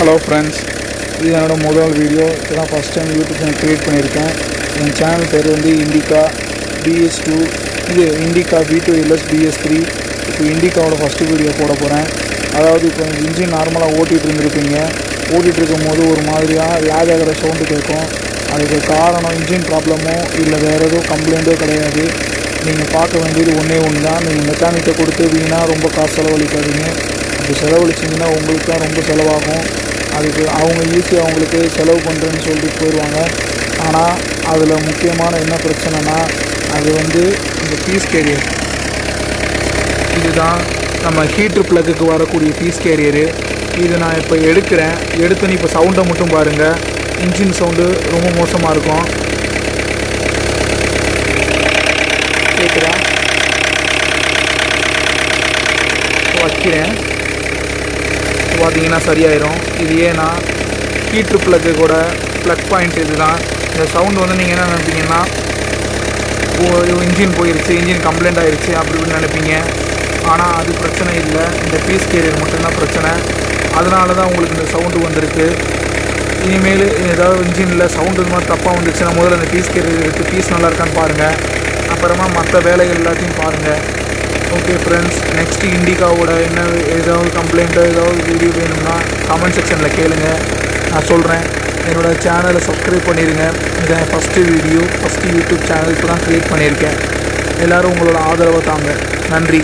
Hello friends, இது என்னோடய முதல் வீடியோ. இதுதான் first time YouTube channel create பண்ணியிருக்கேன். என் சேனல் பேர் வந்து இண்டிகா BS2. இது இண்டிகா V2 LS BS3. இப்போ இண்டிகாவோட ஃபஸ்ட்டு வீடியோ போட போகிறேன். அதாவது இப்போ இன்ஜின் நார்மலாக ஓட்டிகிட்டு இருந்திருப்பீங்க. ஓட்டிகிட்டு இருக்கும்போது ஒரு மாதிரியாக லேக் ஆகிற சவுண்டு கேட்கும். அதுக்கு காரணம் இன்ஜின் ப்ராப்ளமோ இல்லை வேறு எதுவும் கம்ப்ளைண்ட்டோ கிடையாது. நீங்கள் பார்க்க வேண்டியது ஒன்றே ஒன்று தான். நீங்கள் மெக்கானிக்கை கொடுத்து வீணாக ரொம்ப காசு செலவழிக்காதீங்க. அப்படி செலவழிச்சிங்கன்னா உங்களுக்கு தான் ரொம்ப செலவாகும். அதுக்கு அவங்க ஈஸியாக அவங்களுக்கு செலவு பண்ணுறேன்னு சொல்லிட்டு போயிடுவாங்க. ஆனால் அதில் முக்கியமான என்ன பிரச்சனைனா, அது வந்து இந்த பீஸ் கேரியர். இதுதான் நம்ம ஹீட்ரு ப்ளக்குக்கு வரக்கூடிய பீஸ் கேரியரு. இது நான் இப்போ எடுத்தோன்னு இப்போ சவுண்டை மட்டும் பாருங்கள். இன்ஜின் சவுண்டு ரொம்ப மோசமாக இருக்கும். கேட்குறேன், வைக்கிறேன், பார்த்தீங்கன்னா சரியாயிரும். இது ஏன்னா ஹீட்ரு ப்ளக்கு கூட ப்ளக் பாயிண்ட்ஸ் இது தான். இந்த சவுண்டு வந்து நீங்கள் என்ன நினைப்பீங்கன்னா, இன்ஜின் போயிடுச்சு, இன்ஜின் கம்ப்ளைண்ட் ஆகிடுச்சு அப்படி இப்படின்னு நினைப்பீங்க. ஆனால் அது பிரச்சனை இல்லை. இந்த பீஸ் கேரியர் மட்டும்தான் பிரச்சனை. அதனால தான் உங்களுக்கு இந்த சவுண்டு வந்திருக்கு. இனிமேல் ஏதாவது இன்ஜினில் சவுண்டு இது மாதிரி தப்பாக வந்துச்சுன்னா முதல்ல இந்த பீஸ் கேரியர் எடுத்து பீஸ் நல்லா இருக்கான்னு பாருங்கள். அப்புறமா மற்ற வேலைகள் எல்லாத்தையும் பாருங்கள். ஓகே ஃப்ரெண்ட்ஸ், நெக்ஸ்ட்டு இண்டிகாவோட என்ன ஏதாவது கம்ப்ளைண்ட்டோ ஏதாவது வீடியோ வேணும்னா கமெண்ட் செக்ஷனில் கேளுங்க, நான் சொல்கிறேன். என்னோடய சேனலை சப்ஸ்கிரைப் பண்ணிடுங்க. இதை first video, first YouTube channel இப்போ தான் க்ரியேட் பண்ணியிருக்கேன். எல்லோரும் உங்களோட ஆதரவை தாங்க. நன்றி.